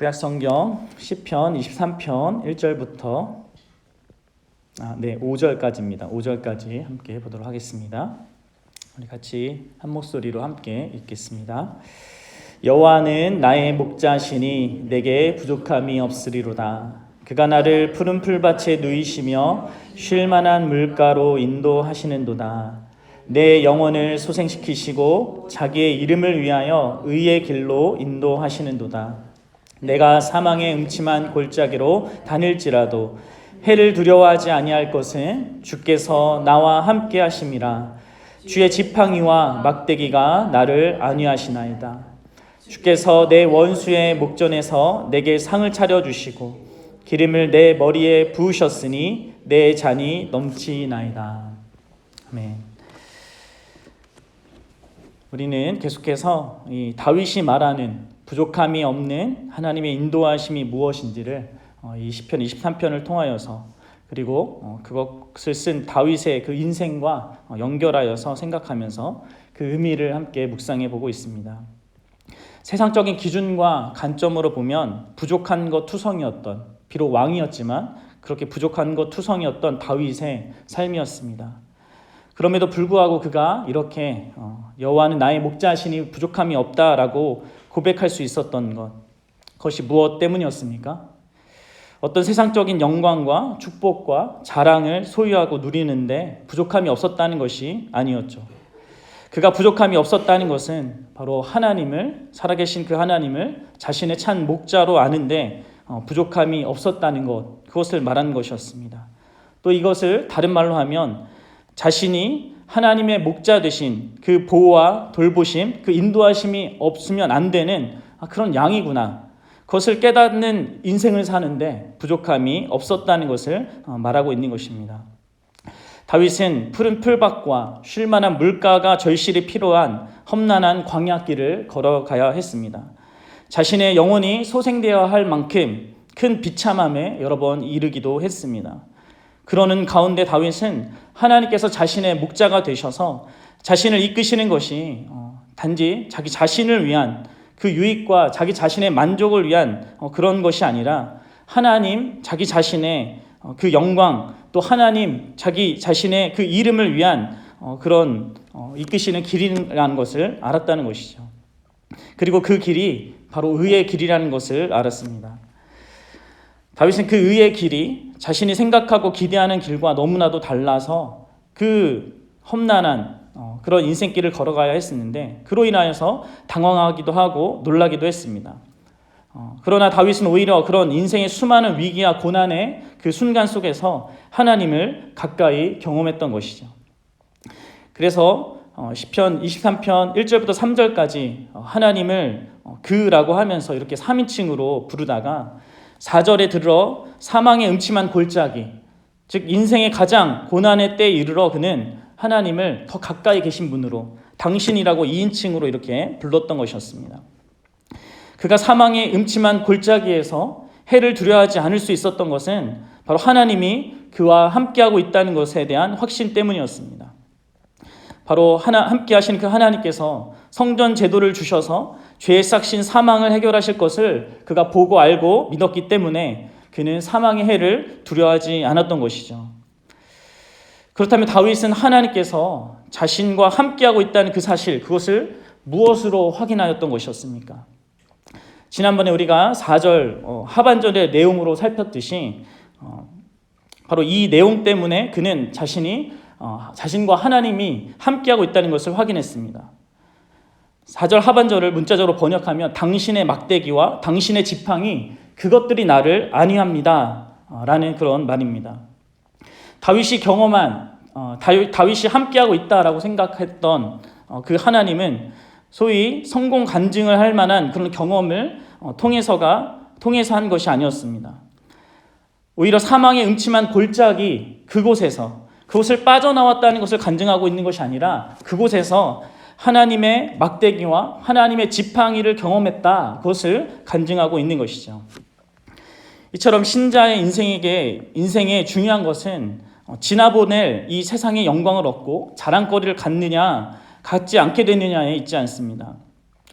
구약성경 시편 23편 1절부터 5절까지입니다. 5절까지 함께 보도록 하겠습니다. 우리 같이 한 목소리로 함께 읽겠습니다. 여호와는 나의 목자시니 내게 부족함이 없으리로다. 그가 나를 푸른 풀밭에 누이시며 쉴 만한 물가로 인도하시는도다. 내 영혼을 소생시키시고 자기의 이름을 위하여 의의 길로 인도하시는도다. 내가 사망의 음침한 골짜기로 다닐지라도 해를 두려워하지 아니할 것은 주께서 나와 함께 하심이라. 주의 지팡이와 막대기가 나를 안위하시나이다. 주께서 내 원수의 목전에서 내게 상을 차려주시고 기름을 내 머리에 부으셨으니 내 잔이 넘치나이다. 아멘. 우리는 계속해서 이 다윗이 말하는 부족함이 없는 하나님의 인도하심이 무엇인지를 이 시편 23편을 통하여서 그리고 그것을 쓴 다윗의 그 인생과 연결하여서 생각하면서 그 의미를 함께 묵상해 보고 있습니다. 세상적인 기준과 관점으로 보면 부족한 것 투성이었던, 비록 왕이었지만 그렇게 부족한 것 투성이었던 다윗의 삶이었습니다. 그럼에도 불구하고 그가 이렇게 여호와는 나의 목자시니 부족함이 없다라고 고백할 수 있었던 것, 그것이 무엇 때문이었습니까? 어떤 세상적인 영광과 축복과 자랑을 소유하고 누리는데 부족함이 없었다는 것이 아니었죠. 그가 부족함이 없었다는 것은 바로 하나님을, 살아계신 그 하나님을 자신의 찬 목자로 아는데 부족함이 없었다는 것, 그것을 말하는 것이었습니다. 또 이것을 다른 말로 하면 자신이 하나님의 목자 되신 그 보호와 돌보심, 그 인도하심이 없으면 안 되는 그런 양이구나. 그것을 깨닫는 인생을 사는데 부족함이 없었다는 것을 말하고 있는 것입니다. 다윗은 푸른 풀밭과 쉴 만한 물가가 절실히 필요한 험난한 광야길을 걸어가야 했습니다. 자신의 영혼이 소생되어야 할 만큼 큰 비참함에 여러 번 이르기도 했습니다. 그러는 가운데 다윗은 하나님께서 자신의 목자가 되셔서 자신을 이끄시는 것이 단지 자기 자신을 위한 그 유익과 자기 자신의 만족을 위한 그런 것이 아니라 하나님 자기 자신의 그 영광, 또 하나님 자기 자신의 그 이름을 위한 그런 이끄시는 길이라는 것을 알았다는 것이죠. 그리고 그 길이 바로 의의 길이라는 것을 알았습니다. 다윗은 그 의의 길이 자신이 생각하고 기대하는 길과 너무나도 달라서 그 험난한 그런 인생길을 걸어가야 했었는데 그로 인하여서 당황하기도 하고 놀라기도 했습니다. 그러나 다윗은 오히려 그런 인생의 수많은 위기와 고난의 그 순간 속에서 하나님을 가까이 경험했던 것이죠. 그래서 시편 23편 1절부터 3절까지 하나님을 그라고 하면서 이렇게 3인칭으로 부르다가 4절에 들어 사망의 음침한 골짜기, 즉 인생의 가장 고난의 때에 이르러 그는 하나님을 더 가까이 계신 분으로 당신이라고 2인칭으로 이렇게 불렀던 것이었습니다. 그가 사망의 음침한 골짜기에서 해를 두려워하지 않을 수 있었던 것은 바로 하나님이 그와 함께하고 있다는 것에 대한 확신 때문이었습니다. 바로 함께 하신 그 하나님께서 성전 제도를 주셔서 죄에 싹신 사망을 해결하실 것을 그가 보고 알고 믿었기 때문에 그는 사망의 해를 두려워하지 않았던 것이죠. 그렇다면 다윗은 하나님께서 자신과 함께하고 있다는 그 사실, 그것을 무엇으로 확인하였던 것이었습니까? 지난번에 우리가 4절 하반절의 내용으로 살폈듯이 바로 이 내용 때문에 그는 자신과 하나님이 함께하고 있다는 것을 확인했습니다. 4절 하반절을 문자적으로 번역하면 당신의 막대기와 당신의 지팡이, 그것들이 나를 안위합니다 라는 그런 말입니다. 다윗이 경험한, 다윗이 함께하고 있다라고 생각했던 그 하나님은 소위 성공 간증을 할 만한 그런 경험을 통해서 한 것이 아니었습니다. 오히려 사망의 음침한 골짜기 그곳을 빠져나왔다는 것을 간증하고 있는 것이 아니라 그곳에서 하나님의 막대기와 하나님의 지팡이를 경험했다, 그것을 간증하고 있는 것이죠. 이처럼 신자의 인생에 중요한 것은 지나보낼 이 세상의 영광을 얻고 자랑거리를 갖지 않게 되느냐에 있지 않습니다.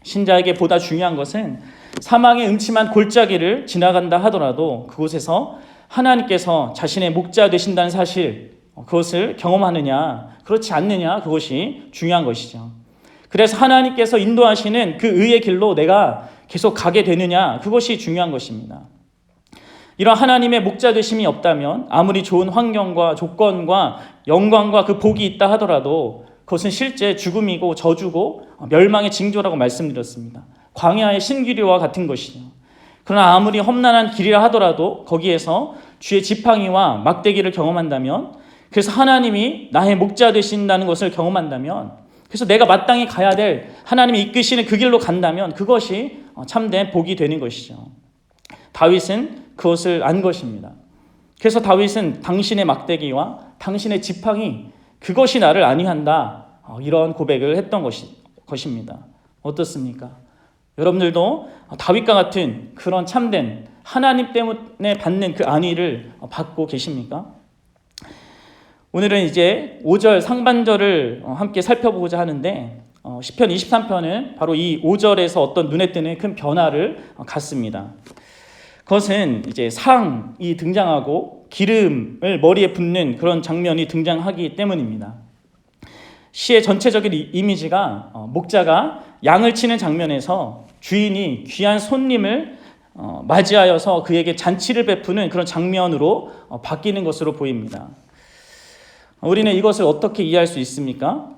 신자에게 보다 중요한 것은 사망의 음침한 골짜기를 지나간다 하더라도 그곳에서 하나님께서 자신의 목자 되신다는 사실, 그것을 경험하느냐 그렇지 않느냐, 그것이 중요한 것이죠. 그래서 하나님께서 인도하시는 그 의의 길로 내가 계속 가게 되느냐, 그것이 중요한 것입니다. 이런 하나님의 목자 되심이 없다면 아무리 좋은 환경과 조건과 영광과 그 복이 있다 하더라도 그것은 실제 죽음이고 저주고 멸망의 징조라고 말씀드렸습니다. 광야의 신기류와 같은 것이죠. 그러나 아무리 험난한 길이라 하더라도 거기에서 주의 지팡이와 막대기를 경험한다면, 그래서 하나님이 나의 목자 되신다는 것을 경험한다면, 그래서 내가 마땅히 가야 될 하나님이 이끄시는 그 길로 간다면 그것이 참된 복이 되는 것이죠. 다윗은 그것을 안 것입니다. 그래서 다윗은 당신의 막대기와 당신의 지팡이, 그것이 나를 안위한다, 이런 고백을 했던 것입니다. 어떻습니까? 여러분들도 다윗과 같은 그런 참된 하나님 때문에 받는 그 안위를 받고 계십니까? 오늘은 이제 5절 상반절을 함께 살펴보고자 하는데, 시편 23편은 바로 이 5절에서 어떤 눈에 띄는 큰 변화를 갖습니다. 그것은 이제 상이 등장하고 기름을 머리에 붓는 그런 장면이 등장하기 때문입니다. 시의 전체적인 이미지가 목자가 양을 치는 장면에서 주인이 귀한 손님을 맞이하여서 그에게 잔치를 베푸는 그런 장면으로 바뀌는 것으로 보입니다. 우리는 이것을 어떻게 이해할 수 있습니까?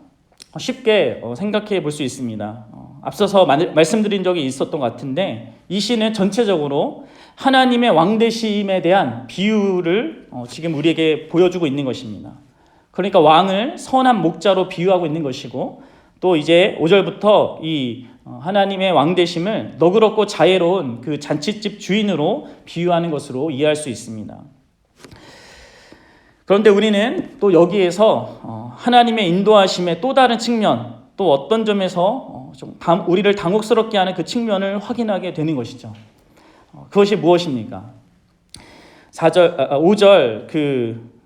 쉽게 생각해 볼 수 있습니다. 앞서서 말씀드린 적이 있었던 것 같은데, 이 시는 전체적으로 하나님의 왕되심에 대한 비유를 지금 우리에게 보여주고 있는 것입니다. 그러니까 왕을 선한 목자로 비유하고 있는 것이고, 또 이제 5절부터 이 하나님의 왕되심을 너그럽고 자애로운 그 잔치집 주인으로 비유하는 것으로 이해할 수 있습니다. 그런데 우리는 또 여기에서 하나님의 인도하심의 또 다른 측면, 또 어떤 점에서 좀 우리를 당혹스럽게 하는 그 측면을 확인하게 되는 것이죠. 그것이 무엇입니까? 5절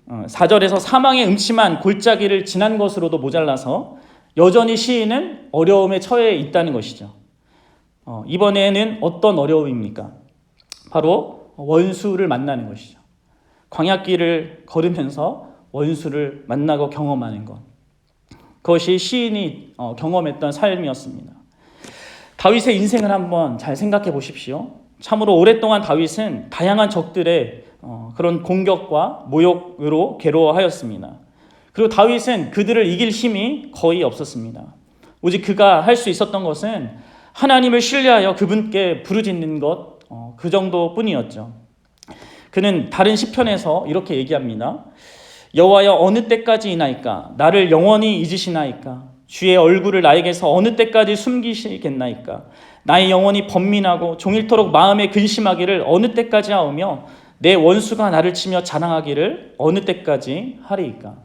4절에서 사망의 음침한 골짜기를 지난 것으로도 모자라서 여전히 시인은 어려움에 처해 있다는 것이죠. 이번에는 어떤 어려움입니까? 바로 원수를 만나는 것이죠. 광야길을 걸으면서 원수를 만나고 경험하는 것, 그것이 시인이 경험했던 삶이었습니다. 다윗의 인생을 한번 잘 생각해 보십시오. 참으로 오랫동안 다윗은 다양한 적들의 그런 공격과 모욕으로 괴로워하였습니다. 그리고 다윗은 그들을 이길 힘이 거의 없었습니다. 오직 그가 할 수 있었던 것은 하나님을 신뢰하여 그분께 부르짖는 것, 그 정도뿐이었죠. 그는 다른 시편에서 이렇게 얘기합니다. 여호와여, 어느 때까지이나이까? 나를 영원히 잊으시나이까? 주의 얼굴을 나에게서 어느 때까지 숨기시겠나이까? 나의 영혼이 번민하고 종일토록 마음에 근심하기를 어느 때까지 하오며 내 원수가 나를 치며 자랑하기를 어느 때까지 하리이까?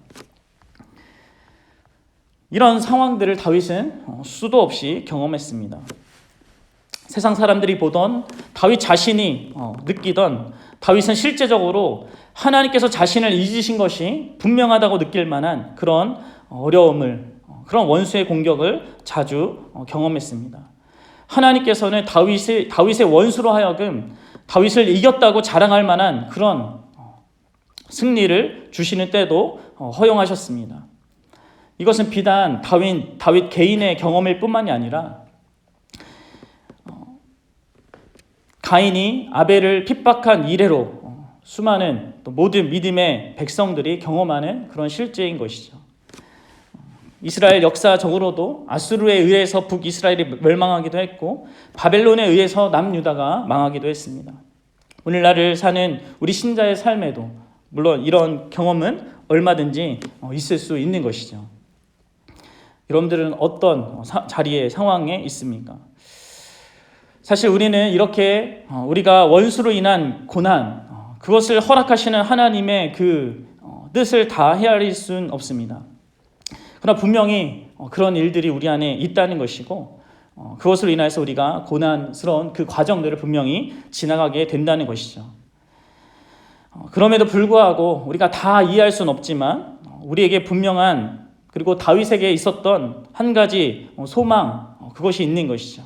이런 상황들을 다윗은 수도 없이 경험했습니다. 세상 사람들이 보던, 다윗 자신이 느끼던, 다윗은 실제적으로 하나님께서 자신을 잊으신 것이 분명하다고 느낄 만한 그런 어려움을, 그런 원수의 공격을 자주 경험했습니다. 하나님께서는 다윗의 원수로 하여금 다윗을 이겼다고 자랑할 만한 그런 승리를 주시는 때도 허용하셨습니다. 이것은 비단 다윗 개인의 경험일 뿐만이 아니라 가인이 아벨을 핍박한 이래로 수많은 또 모든 믿음의 백성들이 경험하는 그런 실제인 것이죠. 이스라엘 역사적으로도 아수르에 의해서 북이스라엘이 멸망하기도 했고 바벨론에 의해서 남유다가 망하기도 했습니다. 오늘날을 사는 우리 신자의 삶에도 물론 이런 경험은 얼마든지 있을 수 있는 것이죠. 여러분들은 어떤 자리에, 상황에 있습니까? 사실 우리는 이렇게 우리가 원수로 인한 고난, 그것을 허락하시는 하나님의 그 뜻을 다 헤아릴 수는 없습니다. 그러나 분명히 그런 일들이 우리 안에 있다는 것이고, 그것으로 인해서 우리가 고난스러운 그 과정들을 분명히 지나가게 된다는 것이죠. 그럼에도 불구하고 우리가 다 이해할 수는 없지만 우리에게 분명한, 그리고 다윗에게 있었던 한 가지 소망, 그것이 있는 것이죠.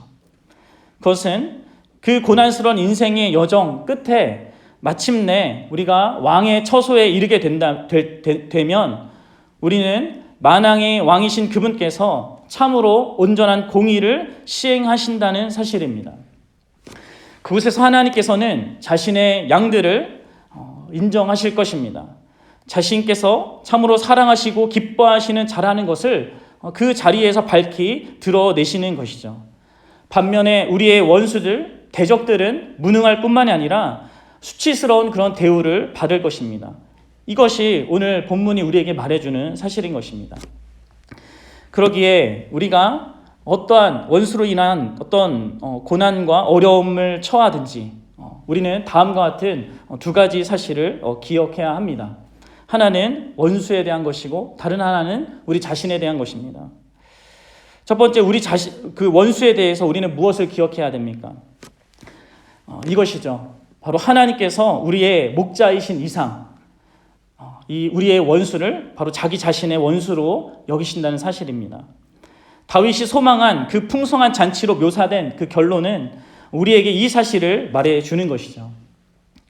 그것은 그 고난스러운 인생의 여정 끝에 마침내 우리가 왕의 처소에 이르게 되면 우리는 만왕의 왕이신 그분께서 참으로 온전한 공의를 시행하신다는 사실입니다. 그곳에서 하나님께서는 자신의 양들을 인정하실 것입니다. 자신께서 참으로 사랑하시고 기뻐하시는 자라는 것을 그 자리에서 밝히 드러내시는 것이죠. 반면에 우리의 원수들, 대적들은 무능할 뿐만이 아니라 수치스러운 그런 대우를 받을 것입니다. 이것이 오늘 본문이 우리에게 말해주는 사실인 것입니다. 그러기에 우리가 어떠한 원수로 인한 어떤 고난과 어려움을 처하든지 우리는 다음과 같은 두 가지 사실을 기억해야 합니다. 하나는 원수에 대한 것이고 다른 하나는 우리 자신에 대한 것입니다. 첫 번째, 우리 자신, 그 원수에 대해서 우리는 무엇을 기억해야 됩니까? 이것이죠. 바로 하나님께서 우리의 목자이신 이상, 이 우리의 원수를 바로 자기 자신의 원수로 여기신다는 사실입니다. 다윗이 소망한 그 풍성한 잔치로 묘사된 그 결론은 우리에게 이 사실을 말해주는 것이죠.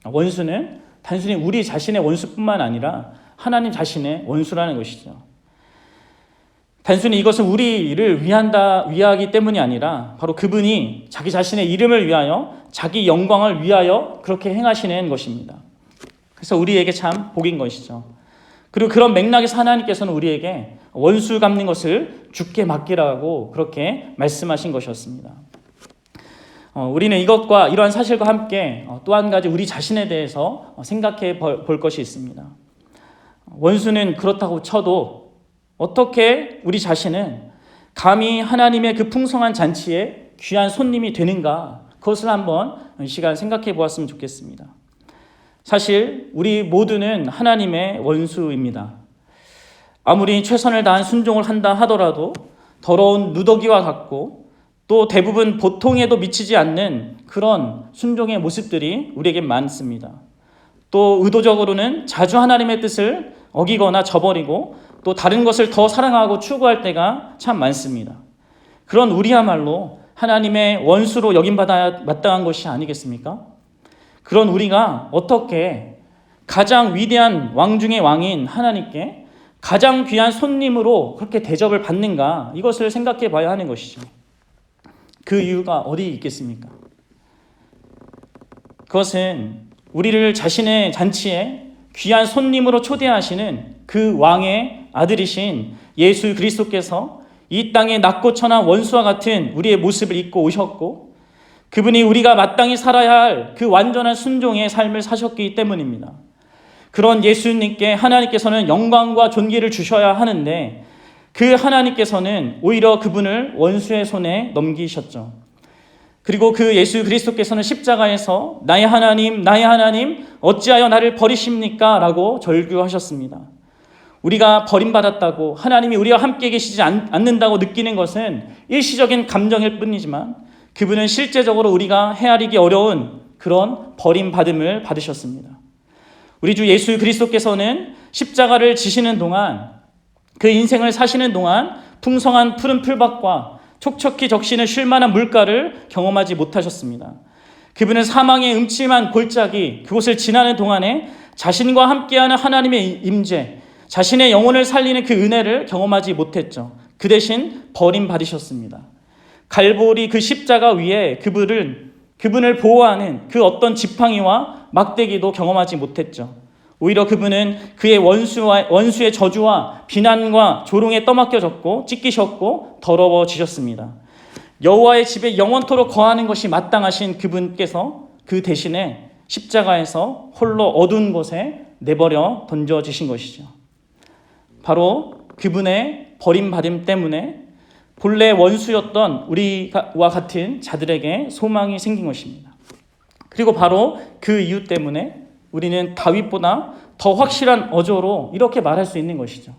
원수는 단순히 우리 자신의 원수뿐만 아니라 하나님 자신의 원수라는 것이죠. 단순히 이것은 우리를 위하기 때문이 아니라 바로 그분이 자기 자신의 이름을 위하여 자기 영광을 위하여 그렇게 행하시는 것입니다. 그래서 우리에게 참 복인 것이죠. 그리고 그런 맥락에서 하나님께서는 우리에게 원수 갚는 것을 주께 맡기라고 그렇게 말씀하신 것이었습니다. 우리는 이것과 이러한 사실과 함께 또 한 가지 우리 자신에 대해서 생각해 볼 것이 있습니다. 원수는 그렇다고 쳐도 어떻게 우리 자신은 감히 하나님의 그 풍성한 잔치에 귀한 손님이 되는가, 그것을 한번 이 시간 생각해 보았으면 좋겠습니다. 사실 우리 모두는 하나님의 원수입니다. 아무리 최선을 다한 순종을 한다 하더라도 더러운 누더기와 같고 또 대부분 보통에도 미치지 않는 그런 순종의 모습들이 우리에게 많습니다. 또 의도적으로는 자주 하나님의 뜻을 어기거나 저버리고 또 다른 것을 더 사랑하고 추구할 때가 참 많습니다. 그런 우리야말로 하나님의 원수로 여김받아야 마땅한 것이 아니겠습니까? 그런 우리가 어떻게 가장 위대한 왕 중의 왕인 하나님께 가장 귀한 손님으로 그렇게 대접을 받는가, 이것을 생각해 봐야 하는 것이죠. 그 이유가 어디 있겠습니까? 그것은 우리를 자신의 잔치에 귀한 손님으로 초대하시는 그 왕의 아들이신 예수 그리스도께서 이 땅에 낮고 천한 원수와 같은 우리의 모습을 입고 오셨고 그분이 우리가 마땅히 살아야 할 그 완전한 순종의 삶을 사셨기 때문입니다. 그런 예수님께 하나님께서는 영광과 존귀를 주셔야 하는데 그 하나님께서는 오히려 그분을 원수의 손에 넘기셨죠. 그리고 그 예수 그리스도께서는 십자가에서 나의 하나님 어찌하여 나를 버리십니까? 라고 절규하셨습니다. 우리가 버림받았다고, 하나님이 우리와 함께 계시지 않는다고 느끼는 것은 일시적인 감정일 뿐이지만 그분은 실제적으로 우리가 헤아리기 어려운 그런 버림받음을 받으셨습니다. 우리 주 예수 그리스도께서는 십자가를 지시는 동안, 그 인생을 사시는 동안 풍성한 푸른 풀밭과 촉촉히 적시는 쉴만한 물가를 경험하지 못하셨습니다. 그분은 사망의 음침한 골짜기, 그곳을 지나는 동안에 자신과 함께하는 하나님의 임재, 자신의 영혼을 살리는 그 은혜를 경험하지 못했죠. 그 대신 버림받으셨습니다. 갈보리 그 십자가 위에 그분을 보호하는 그 어떤 지팡이와 막대기도 경험하지 못했죠. 오히려 그분은 그의 원수의 저주와 비난과 조롱에 떠맡겨졌고 찢기셨고 더러워지셨습니다. 여호와의 집에 영원토록 거하는 것이 마땅하신 그분께서 그 대신에 십자가에서 홀로 어두운 곳에 내버려 던져지신 것이죠. 바로 그분의 버림받음 때문에 본래 원수였던 우리와 같은 자들에게 소망이 생긴 것입니다. 그리고 바로 그 이유 때문에 우리는 다윗보다 더 확실한 어조로 이렇게 말할 수 있는 것이죠.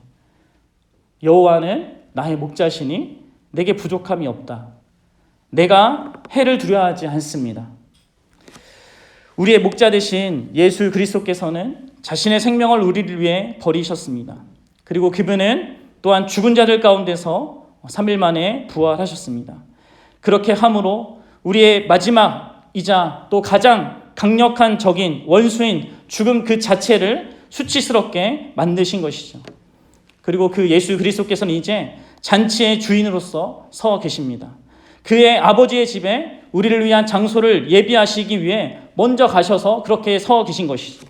여호와는 나의 목자시니 내게 부족함이 없다. 내가 해를 두려워하지 않습니다. 우리의 목자 되신 예수 그리스도께서는 자신의 생명을 우리를 위해 버리셨습니다. 그리고 그분은 또한 죽은 자들 가운데서 3일 만에 부활하셨습니다. 그렇게 함으로 우리의 마지막이자 또 가장 강력한 적인 원수인 죽음 그 자체를 수치스럽게 만드신 것이죠. 그리고 그 예수 그리스도께서는 이제 잔치의 주인으로서 서 계십니다. 그의 아버지의 집에 우리를 위한 장소를 예비하시기 위해 먼저 가셔서 그렇게 서 계신 것이죠.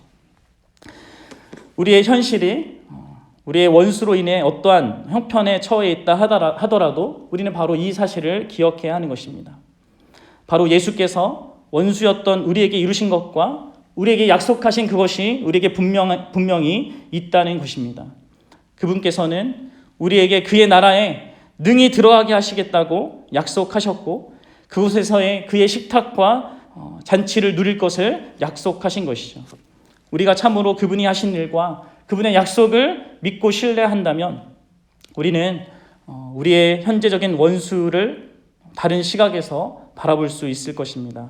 우리의 현실이 우리의 원수로 인해 어떠한 형편에 처해 있다 하더라도 우리는 바로 이 사실을 기억해야 하는 것입니다. 바로 예수께서 원수였던 우리에게 이루신 것과 우리에게 약속하신 그것이 우리에게 분명히 있다는 것입니다. 그분께서는 우리에게 그의 나라에 능히 들어가게 하시겠다고 약속하셨고 그곳에서의 그의 식탁과 잔치를 누릴 것을 약속하신 것이죠. 우리가 참으로 그분이 하신 일과 그분의 약속을 믿고 신뢰한다면 우리는 우리의 현재적인 원수를 다른 시각에서 바라볼 수 있을 것입니다.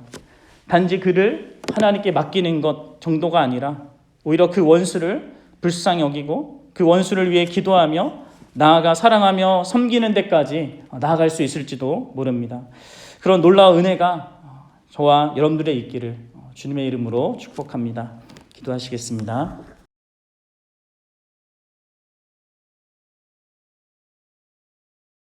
단지 그를 하나님께 맡기는 것 정도가 아니라 오히려 그 원수를 불쌍히 여기고 그 원수를 위해 기도하며 나아가 사랑하며 섬기는 데까지 나아갈 수 있을지도 모릅니다. 그런 놀라운 은혜가 저와 여러분들의 있기를 주님의 이름으로 축복합니다. 기도하시겠습니다.